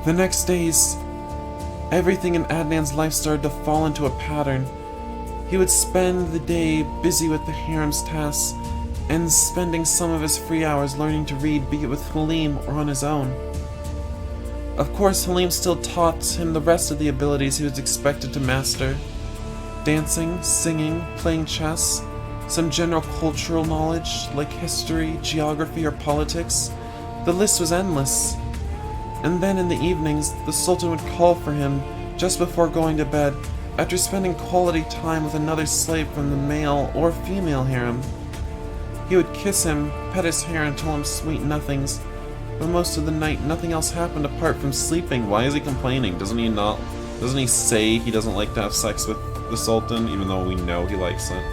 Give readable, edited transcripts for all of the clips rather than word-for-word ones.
The next days, everything in Adnan's life started to fall into a pattern. He would spend the day busy with the harem's tasks and spending some of his free hours learning to read, be it with Halim or on his own. Of course, Halim still taught him the rest of the abilities he was expected to master: dancing, singing, playing chess, some general cultural knowledge like history, geography, or politics. The list was endless. And then in the evenings, the Sultan would call for him just before going to bed, after spending quality time with another slave from the male or female harem. He would kiss him, pet his hair, and tell him sweet nothings, but most of the night nothing else happened apart from sleeping. Why is he complaining? Doesn't he say he doesn't like to have sex with the Sultan, even though we know he likes it?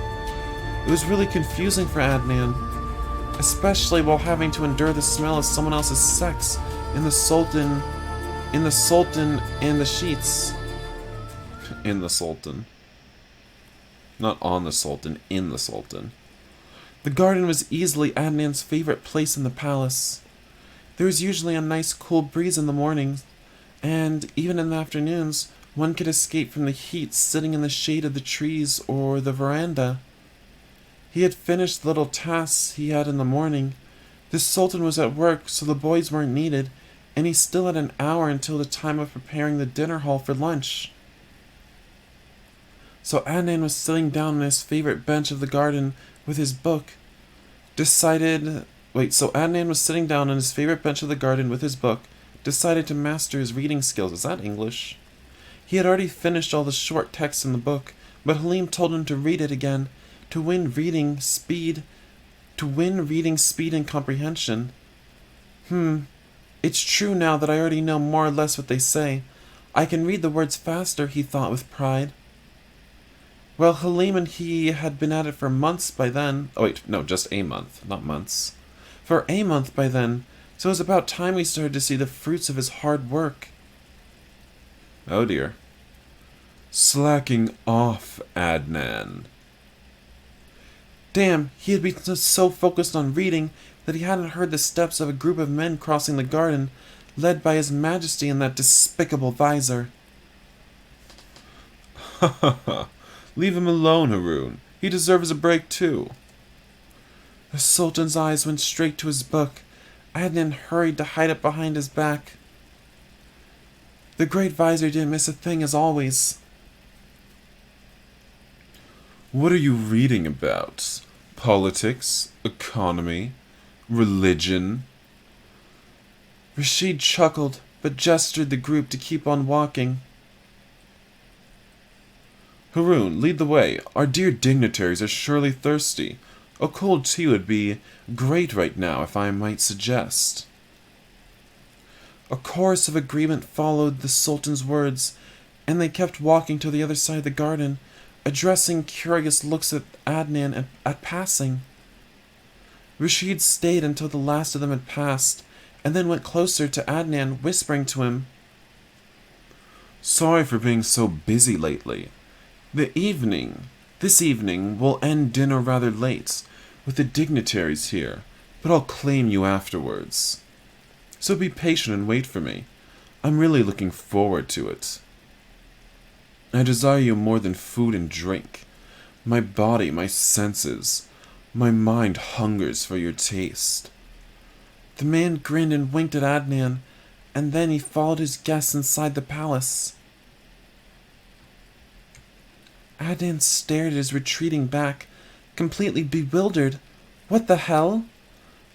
It was really confusing for Adnan, especially while having to endure the smell of someone else's sex in the Sultan and the sheets. In the Sultan. Not on the Sultan, in the Sultan. The garden was easily Adnan's favorite place in the palace. There was usually a nice cool breeze in the mornings, and even in the afternoons, one could escape from the heat sitting in the shade of the trees or the veranda. He had finished the little tasks he had in the morning. The Sultan was at work, so the boys weren't needed, and he still had an hour until the time of preparing the dinner hall for lunch. So Adnan was sitting down on his favorite bench of the garden with his book. Decided to master his reading skills. Is that English? He had already finished all the short text in the book, but Halim told him to read it again, to win reading speed and comprehension. It's true now that I already know more or less what they say. I can read the words faster, he thought with pride. Well, Halim and he had been at it for months by then. Oh wait, no, just a month, not months. For a month by then, so it was about time we started to see the fruits of his hard work. Oh dear. Slacking off, Adnan. Damn, he had been so focused on reading that he hadn't heard the steps of a group of men crossing the garden, led by His Majesty and that despicable visor. Ha ha ha. Leave him alone, Haroun. He deserves a break too. The Sultan's eyes went straight to his book. Adnan hurried to hide it behind his back. The great visor didn't miss a thing as always. What are you reading about? Politics? Economy? Religion? Rashid chuckled, but gestured the group to keep on walking. Haroun, lead the way. Our dear dignitaries are surely thirsty. A cold tea would be great right now, if I might suggest. A chorus of agreement followed the Sultan's words, and they kept walking to the other side of the garden, addressing curious looks at Adnan at passing. Rashid stayed until the last of them had passed, and then went closer to Adnan, whispering to him, Sorry for being so busy lately. This evening, we'll end dinner rather late, with the dignitaries here, but I'll claim you afterwards. So be patient and wait for me. I'm really looking forward to it. I desire you more than food and drink. My body, my senses, my mind hungers for your taste. The man grinned and winked at Adnan, and then he followed his guests inside the palace. Adnan stared at his retreating back, completely bewildered. What the hell?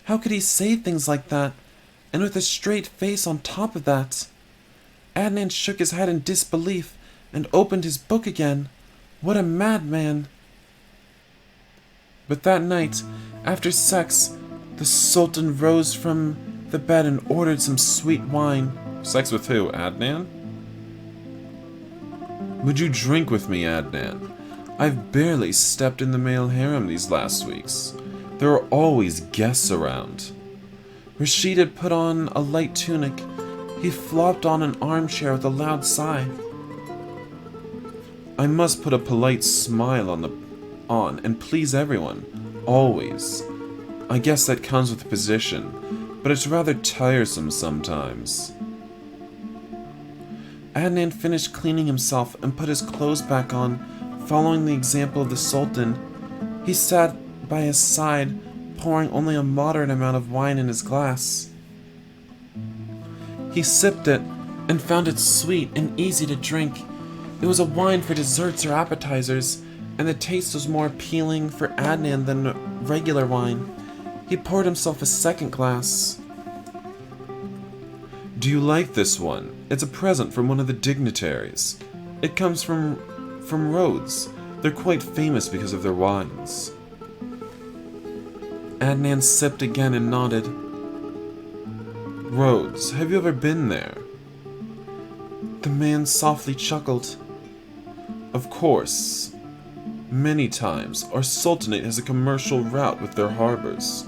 How could he say things like that? And with a straight face on top of that? Adnan shook his head in disbelief and opened his book again. What a madman! But that night, after sex, the Sultan rose from the bed and ordered some sweet wine. Sex with who, Adnan? Would you drink with me, Adnan? I've barely stepped in the male harem these last weeks. There are always guests around. Rashid had put on a light tunic. He flopped on an armchair with a loud sigh. I must put a polite smile on and please everyone, always. I guess that comes with the position, but it's rather tiresome sometimes. Adnan finished cleaning himself and put his clothes back on, following the example of the Sultan. He sat by his side, pouring only a moderate amount of wine in his glass. He sipped it and found it sweet and easy to drink. It was a wine for desserts or appetizers, and the taste was more appealing for Adnan than regular wine. He poured himself a second glass. Do you like this one? It's a present from one of the dignitaries. It comes from Rhodes. They're quite famous because of their wines. Adnan sipped again and nodded. Rhodes, have you ever been there? The man softly chuckled. Of course. Many times, our Sultanate has a commercial route with their harbors.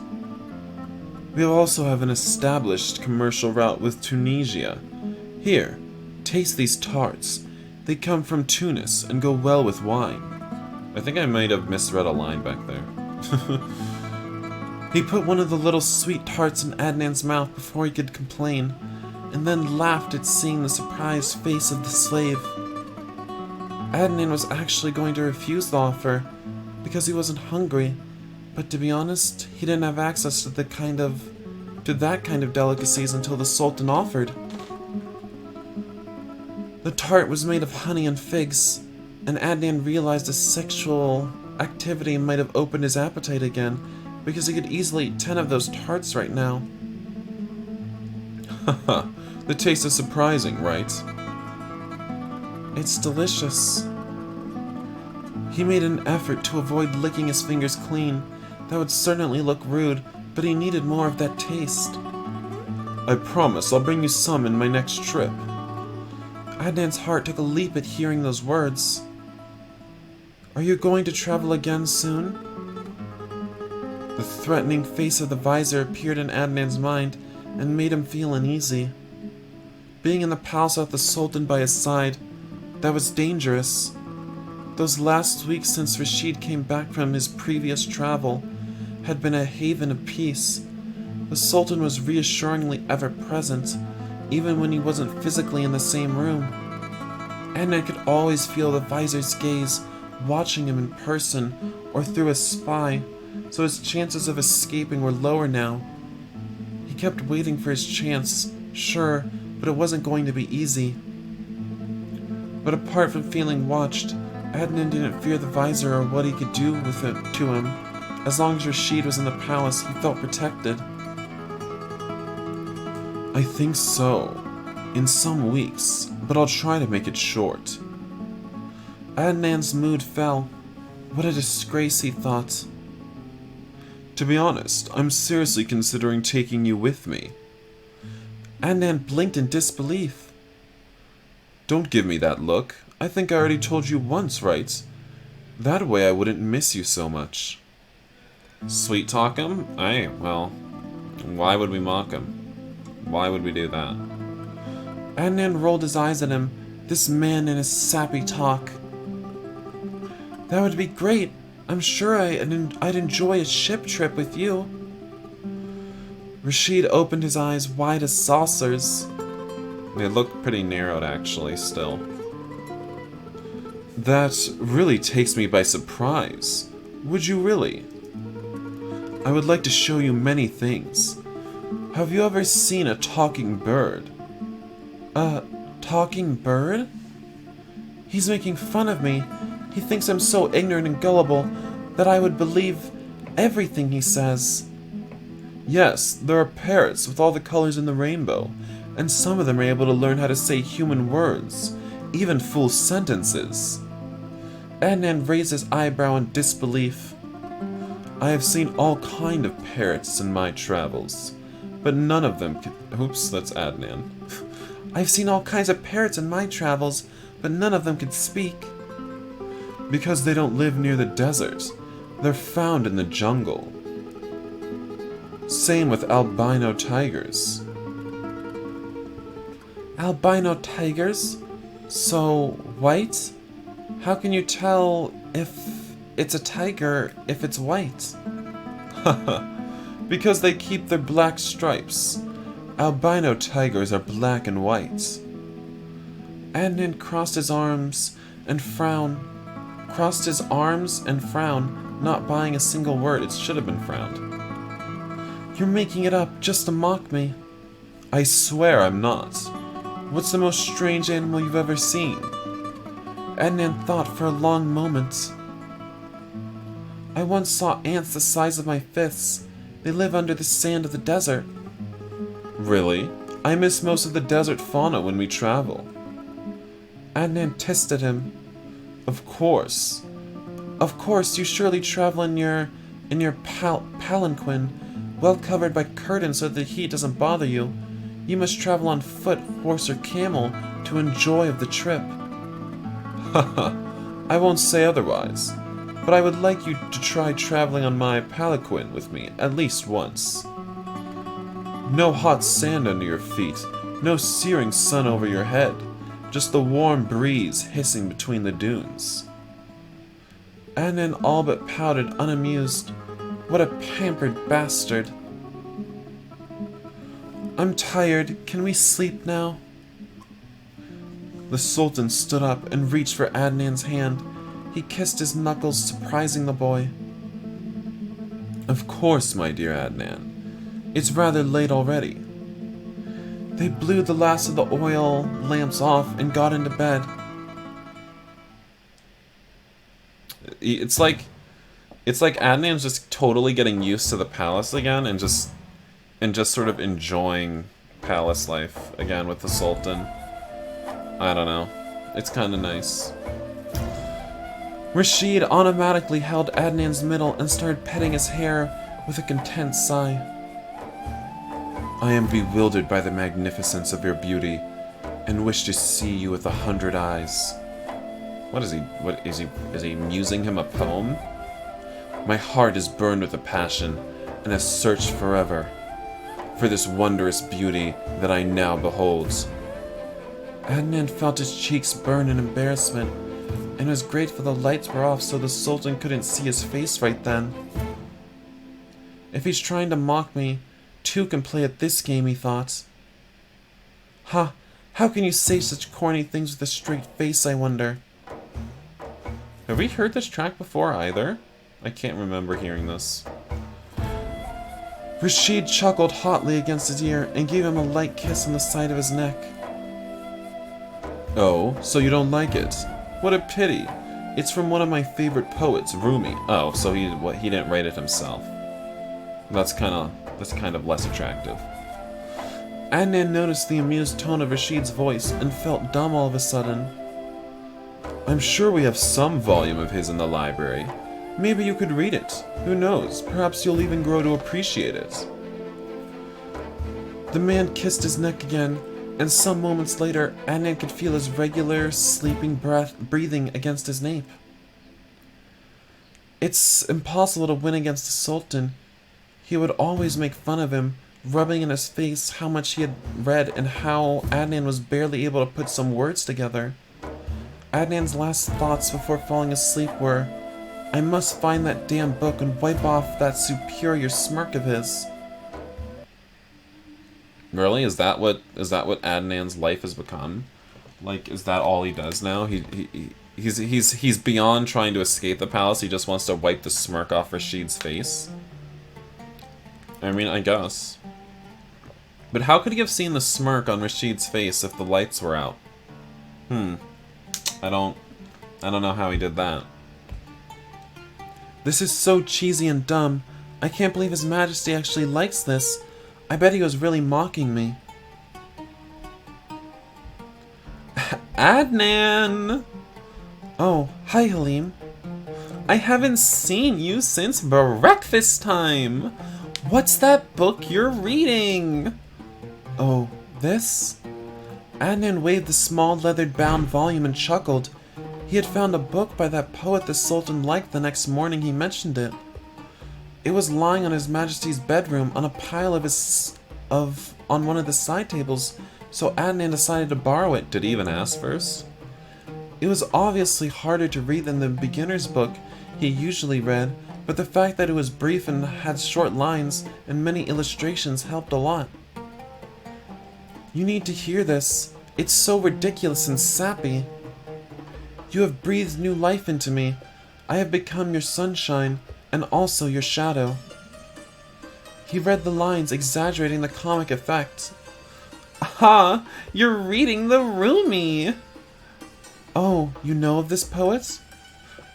We also have an established commercial route with Tunisia. Here, taste these tarts. They come from Tunis and go well with wine. I think I might have misread a line back there. He put one of the little sweet tarts in Adnan's mouth before he could complain, and then laughed at seeing the surprised face of the slave. Adnan was actually going to refuse the offer because he wasn't hungry, but to be honest, he didn't have access to that kind of delicacies until the Sultan offered. The tart was made of honey and figs, and Adnan realized a sexual activity might have opened his appetite again, because he could easily eat 10 of those tarts right now. Haha, the taste is surprising, right? It's delicious. He made an effort to avoid licking his fingers clean. That would certainly look rude, but he needed more of that taste. I promise I'll bring you some in my next trip. Adnan's heart took a leap at hearing those words. Are you going to travel again soon? The threatening face of the visor appeared in Adnan's mind and made him feel uneasy. Being in the palace without the Sultan by his side, that was dangerous. Those last weeks since Rashid came back from his previous travel had been a haven of peace. The Sultan was reassuringly ever present, even when he wasn't physically in the same room. Adnan could always feel the visor's gaze watching him in person or through a spy, so his chances of escaping were lower now. He kept waiting for his chance, sure, but it wasn't going to be easy. But apart from feeling watched, Adnan didn't fear the visor or what he could do with it to him. As long as Rashid was in the palace, he felt protected. I think so. In some weeks, but I'll try to make it short. Adnan's mood fell. What a disgrace, he thought. To be honest, I'm seriously considering taking you with me. Adnan blinked in disbelief. Don't give me that look. I think I already told you once, right? That way I wouldn't miss you so much. Sweet talk him? Aye, well, why would we mock him? Why would we do that? Adnan rolled his eyes at him, this man and his sappy talk. That would be great. I'm sure I'd enjoy a ship trip with you. Rashid opened his eyes wide as saucers. They look pretty narrowed, actually, still. That really takes me by surprise. Would you really? I would like to show you many things. Have you ever seen a talking bird? A talking bird? He's making fun of me. He thinks I'm so ignorant and gullible that I would believe everything he says. Yes, there are parrots with all the colors in the rainbow, and some of them are able to learn how to say human words, even full sentences. Adnan raised his eyebrow in disbelief. I have seen all kind of parrots in my travels, but none of them can... Oops, that's Adnan. I've seen all kinds of parrots in my travels, but none of them can speak. Because they don't live near the desert. They're found in the jungle. Same with albino tigers. Albino tigers? So, white? How can you tell if it's a tiger if it's white? Haha, because they keep their black stripes. Albino tigers are black and white. Adnan crossed his arms and frowned, not buying a single word. It should have been frowned. You're making it up just to mock me. I swear I'm not. What's the most strange animal you've ever seen? Adnan thought for a long moment. I once saw ants the size of my fists. They live under the sand of the desert. Really? I miss most of the desert fauna when we travel. Adnan tested him. Of course. Of course, you surely travel in your palanquin, well covered by curtains so that the heat doesn't bother you. You must travel on foot, horse, or camel to enjoy of the trip. Haha, I won't say otherwise, but I would like you to try traveling on my palanquin with me at least once. No hot sand under your feet, no searing sun over your head, just the warm breeze hissing between the dunes. Adnan all but pouted, unamused. What a pampered bastard. I'm tired. Can we sleep now? The Sultan stood up and reached for Adnan's hand. He kissed his knuckles, surprising the boy. Of course, my dear Adnan. It's rather late already. They blew the last of the oil lamps off and got into bed. It's like Adnan's just totally getting used to the palace again and just sort of enjoying palace life again with the Sultan. I don't know. It's kind of nice. Rashid automatically held Adnan's middle and started petting his hair with a content sigh. I am bewildered by the magnificence of your beauty and wish to see you with 100 eyes. What is he musing him a poem? My heart is burned with a passion and has searched forever for this wondrous beauty that I now behold. Adnan felt his cheeks burn in embarrassment and was grateful the lights were off so the Sultan couldn't see his face right then. If he's trying to mock me, two can play at this game, he thought. Ha! How can you say such corny things with a straight face, I wonder? Have we heard this track before either? I can't remember hearing this. Rashid chuckled hotly against his ear and gave him a light kiss on the side of his neck. Oh, so you don't like it? What a pity. It's from one of my favorite poets, Rumi. Oh, so he didn't write it himself. That's kind of less attractive. Adnan noticed the amused tone of Rashid's voice and felt dumb all of a sudden. I'm sure we have some volume of his in the library. Maybe you could read it. Who knows? Perhaps you'll even grow to appreciate it. The man kissed his neck again, and some moments later, Adnan could feel his regular, sleeping breathing against his nape. It's impossible to win against the Sultan. He would always make fun of him, rubbing in his face how much he had read and how Adnan was barely able to put some words together. Adnan's last thoughts before falling asleep were, I must find that damn book and wipe off that superior smirk of his. Really? Is that what Adnan's life has become? Like, is that all he does now? He's beyond trying to escape the palace. He just wants to wipe the smirk off Rashid's face. I mean, I guess. But how could he have seen the smirk on Rashid's face if the lights were out? I don't know how he did that. This is so cheesy and dumb. I can't believe His Majesty actually likes this. I bet he was really mocking me. Adnan! Oh, hi Halim. I haven't seen you since breakfast time. What's that book you're reading? Oh, this? Adnan waved the small leather-bound volume and chuckled. He had found a book by that poet the Sultan liked the next morning he mentioned it. It was lying on His Majesty's bedroom on a pile on one of the side tables, so Adnan decided to borrow it. Did he even ask first? It was obviously harder to read than the beginner's book he usually read, but the fact that it was brief and had short lines and many illustrations helped a lot. You need to hear this. It's so ridiculous and sappy. You have breathed new life into me. I have become your sunshine, and also your shadow. He read the lines, exaggerating the comic effect. Aha! You're reading the Rumi! Oh, you know of this poet?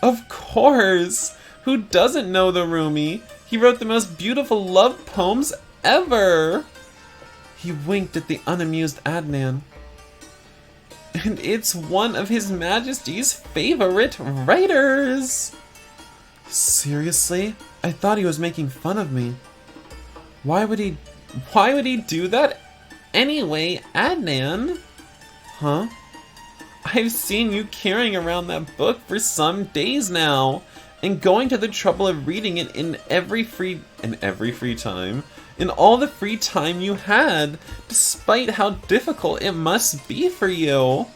Of course! Who doesn't know the Rumi? He wrote the most beautiful love poems ever! He winked at the unamused Adnan. And it's one of His Majesty's favorite writers! Seriously? I thought he was making fun of me. Why would he do that anyway, Adnan? Huh? I've seen you carrying around that book for some days now, and going to the trouble of reading it in all the free time you had, despite how difficult it must be for you.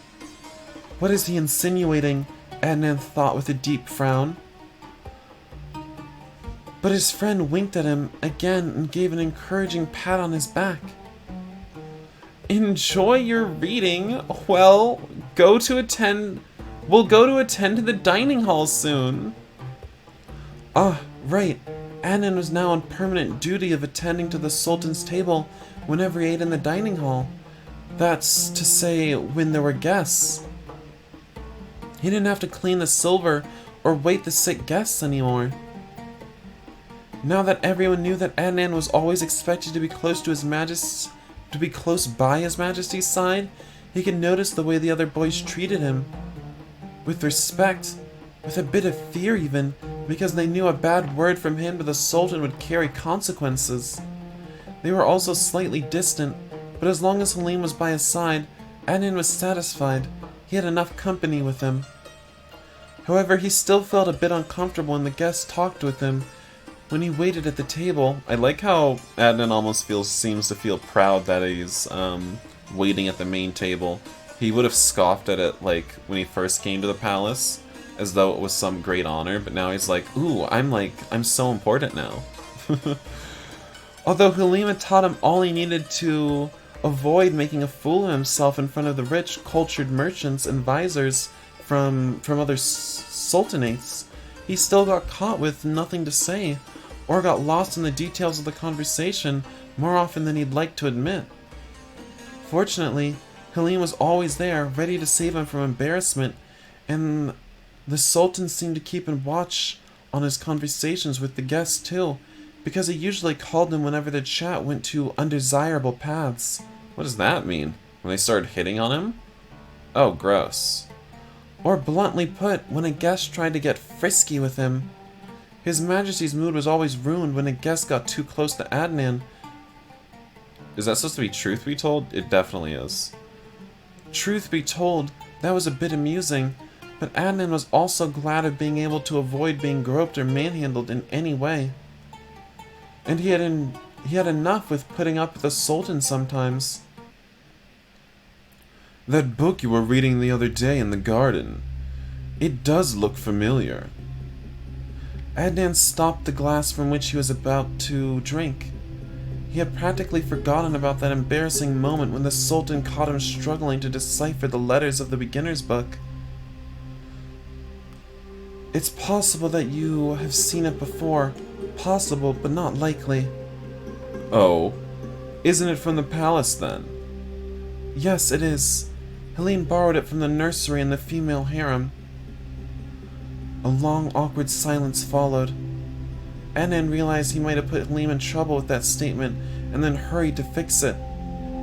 What is he insinuating? Adnan thought with a deep frown. But his friend winked at him again and gave an encouraging pat on his back. Enjoy your reading. Well, we'll go to attend to the dining hall soon. Ah, right. Adnan was now on permanent duty of attending to the Sultan's table whenever he ate in the dining hall. That's to say, when there were guests. He didn't have to clean the silver or wait the sick guests anymore. Now that everyone knew that Adnan was always expected to be close by His Majesty's side, he could notice the way the other boys treated him. With respect, with a bit of fear even, because they knew a bad word from him to the Sultan would carry consequences. They were also slightly distant, but as long as Halim was by his side, Adnan was satisfied. He had enough company with him. However, he still felt a bit uncomfortable when the guests talked with him when he waited at the table. I like how Adnan almost seems to feel proud that he's waiting at the main table. He would have scoffed at it like when he first came to the palace, as though it was some great honor, but now he's like, ooh, I'm so important now. Although Halima taught him all he needed to avoid making a fool of himself in front of the rich, cultured merchants and visors from other sultanates, he still got caught with nothing to say, or got lost in the details of the conversation more often than he'd like to admit. Fortunately, Halim was always there, ready to save him from embarrassment, and the Sultan seemed to keep in watch on his conversations with the guests too, because he usually called them whenever the chat went to undesirable paths. What does that mean? When they started hitting on him? Oh, gross. Or bluntly put, when a guest tried to get frisky with him. His Majesty's mood was always ruined when a guest got too close to Adnan. Is that supposed to be truth be told? It definitely is. Truth be told, that was a bit amusing, but Adnan was also glad of being able to avoid being groped or manhandled in any way. And he had enough with putting up with the Sultan sometimes. That book you were reading the other day in the garden, it does look familiar. Adnan stopped the glass from which he was about to drink. He had practically forgotten about that embarrassing moment when the Sultan caught him struggling to decipher the letters of the beginner's book. It's possible that you have seen it before. Possible, but not likely. Oh, isn't it from the palace then? Yes, it is. Helene borrowed it from the nursery in the female harem. A long, awkward silence followed. Adnan realized he might have put Halim in trouble with that statement, and then hurried to fix it.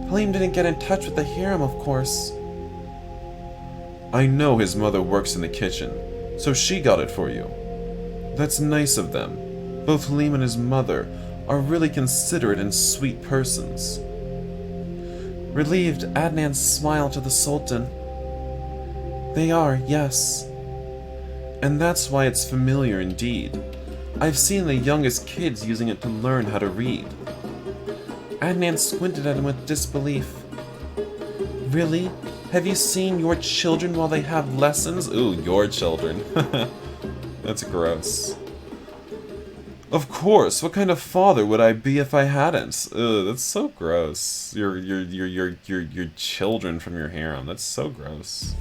Halim didn't get in touch with the harem, of course. I know his mother works in the kitchen, so she got it for you. That's nice of them. Both Halim and his mother are really considerate and sweet persons. Relieved, Adnan smiled to the Sultan. They are, yes. And that's why it's familiar indeed. I've seen the youngest kids using it to learn how to read. Adnan squinted at him with disbelief. Really? Have you seen your children while they have lessons? Ooh, your children. That's gross. Of course. What kind of father would I be if I hadn't? Ugh, that's so gross. Your children from your harem. That's so gross.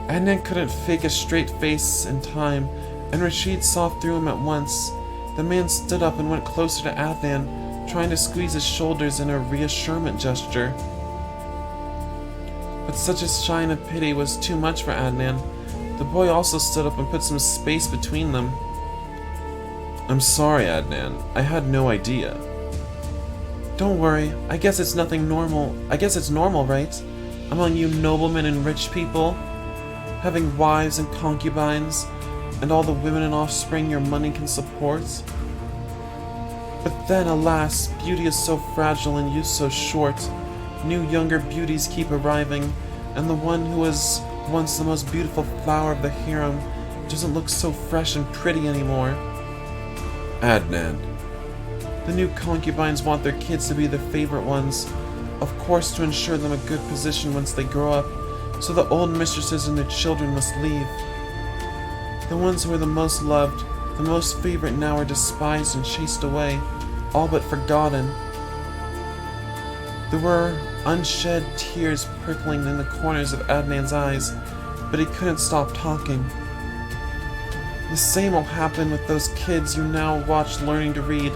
Adnan couldn't fake a straight face in time, and Rashid saw through him at once. The man stood up and went closer to Adnan, trying to squeeze his shoulders in a reassurement gesture. But such a shine of pity was too much for Adnan. The boy also stood up and put some space between them. I'm sorry, Adnan. I had no idea. Don't worry. I guess it's nothing normal. I guess it's normal, right? Among you noblemen and rich people, having wives and concubines, and all the women and offspring your money can support. But then, alas, beauty is so fragile and youth so short. New younger beauties keep arriving, and the one who was once the most beautiful flower of the harem doesn't look so fresh and pretty anymore. Adnan. The new concubines want their kids to be the favorite ones, of course to ensure them a good position once they grow up, so the old mistresses and their children must leave. The ones who are the most loved, the most favorite now are despised and chased away, all but forgotten. There were unshed tears prickling in the corners of Adnan's eyes, but he couldn't stop talking. The same will happen with those kids you now watch learning to read.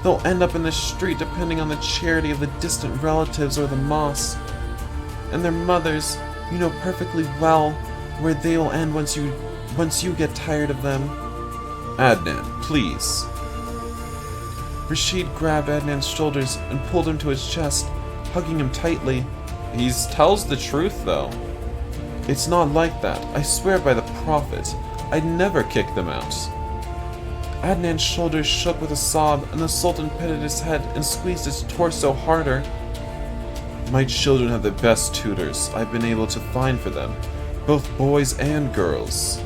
They'll end up in the street depending on the charity of the distant relatives or the mosque. And their mothers, you know perfectly well where they will end once you get tired of them. Adnan, please. Rashid grabbed Adnan's shoulders and pulled him to his chest, hugging him tightly. He tells the truth, though. It's not like that. I swear by the Prophet, I'd never kick them out. Adnan's shoulders shook with a sob, and the Sultan petted his head and squeezed his torso harder. My children have the best tutors I've been able to find for them, both boys and girls.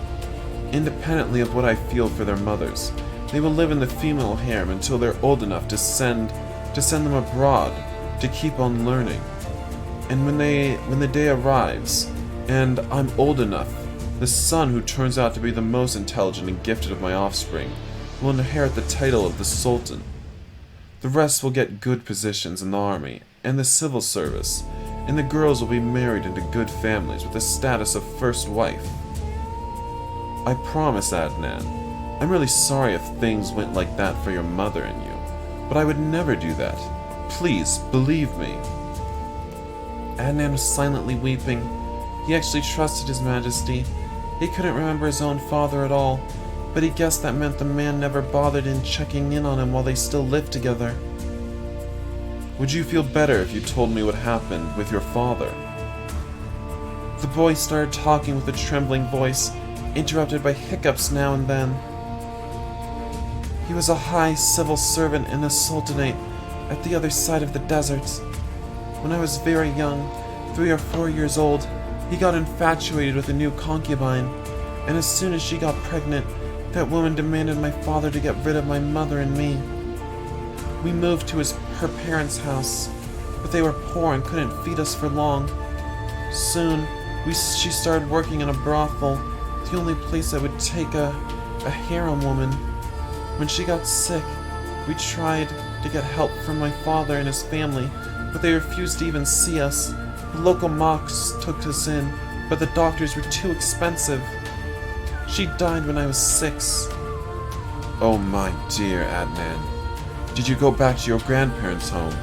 Independently of what I feel for their mothers, they will live in the female harem until they're old enough to send them abroad to keep on learning. And when the day arrives, and I'm old enough, the son who turns out to be the most intelligent and gifted of my offspring will inherit the title of the Sultan. The rest will get good positions in the army and the civil service, and the girls will be married into good families with the status of first wife. I promise, Adnan. I'm really sorry if things went like that for your mother and you, but I would never do that. Please, believe me. Adnan was silently weeping. He actually trusted His Majesty. He couldn't remember his own father at all, but he guessed that meant the man never bothered in checking in on him while they still lived together. Would you feel better if you told me what happened with your father? The boy started talking with a trembling voice, interrupted by hiccups now and then. He was a high civil servant in a sultanate at the other side of the desert. When I was very young, 3 or 4 years old, he got infatuated with a new concubine, and as soon as she got pregnant, that woman demanded my father to get rid of my mother and me. We moved to her parents' house, but they were poor and couldn't feed us for long. Soon, she started working in a brothel, the only place that would take a harem woman. When she got sick, we tried to get help from my father and his family, but they refused to even see us. The local mosques took us in, but the doctors were too expensive. She died when I was 6. Oh my dear Adnan. Did you go back to your grandparents' home?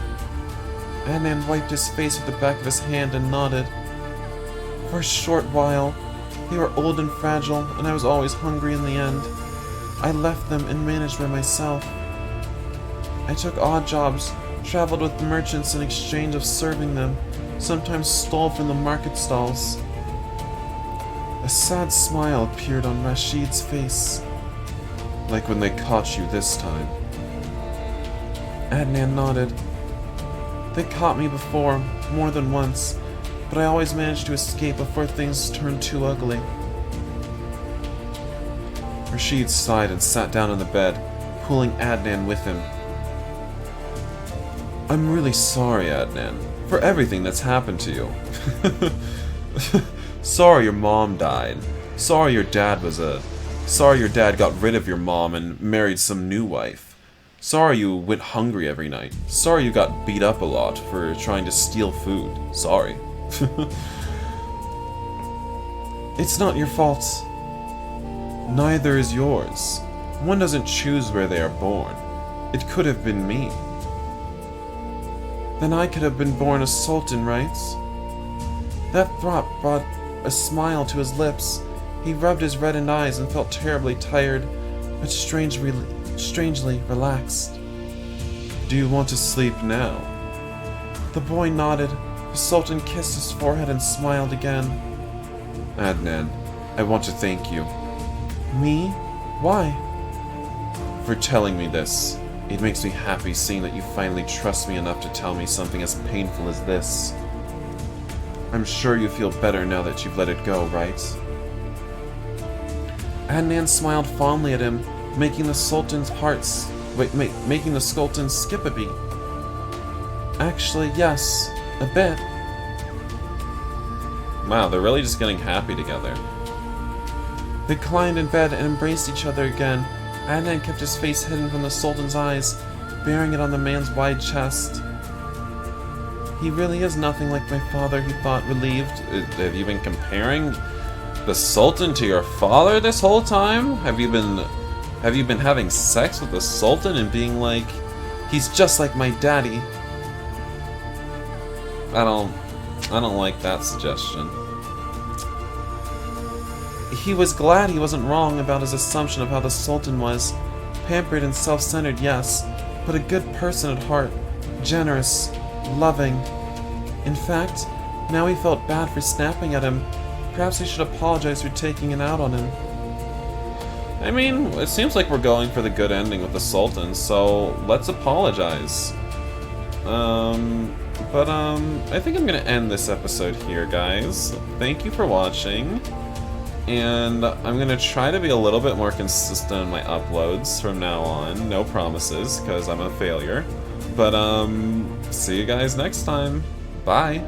Adnan wiped his face with the back of his hand and nodded. For a short while, they were old and fragile, and I was always hungry in the end. I left them and managed by myself. I took odd jobs, traveled with merchants in exchange of serving them, sometimes stole from the market stalls. A sad smile appeared on Rashid's face. Like when they caught you this time. Adnan nodded. They caught me before, more than once, but I always managed to escape before things turned too ugly. Rashid sighed and sat down on the bed, pulling Adnan with him. I'm really sorry, Adnan, for everything that's happened to you. Sorry your mom died. Sorry your dad was a Sorry your dad got rid of your mom and married some new wife. Sorry you went hungry every night. Sorry you got beat up a lot for trying to steal food. Sorry. It's not your fault. Neither is yours. One doesn't choose where they are born. It could have been me. Then I could have been born a sultan, right? That thought brought a smile to his lips. He rubbed his reddened eyes and felt terribly tired, but strangely relaxed. Do you want to sleep now? The boy nodded. The sultan kissed his forehead and smiled again. Adnan, I want to thank you. Me? Why? For telling me this. It makes me happy seeing that you finally trust me enough to tell me something as painful as this. I'm sure you feel better now that you've let it go, right? Adnan smiled fondly at him, making the sultan's making the sultan skip a beat. Actually, yes, a bit. Wow, they're really just getting happy together. They climbed in bed and embraced each other again. Adnan kept his face hidden from the sultan's eyes, bearing it on the man's wide chest. He really is nothing like my father, he thought, relieved. Have you been comparing the sultan to your father this whole time? Have you been having sex with the sultan and being like, he's just like my daddy? I don't like that suggestion. He was glad he wasn't wrong about his assumption of how the sultan was. Pampered and self-centered, yes, but a good person at heart. Generous, loving. In fact, now he felt bad for snapping at him. Perhaps he should apologize for taking it out on him. I mean, it seems like we're going for the good ending with the sultan, so let's apologize. I think I'm gonna end this episode here, guys. Thank you for watching. And I'm gonna try to be a little bit more consistent in my uploads from now on. No promises, because I'm a failure. But, see you guys next time. Bye!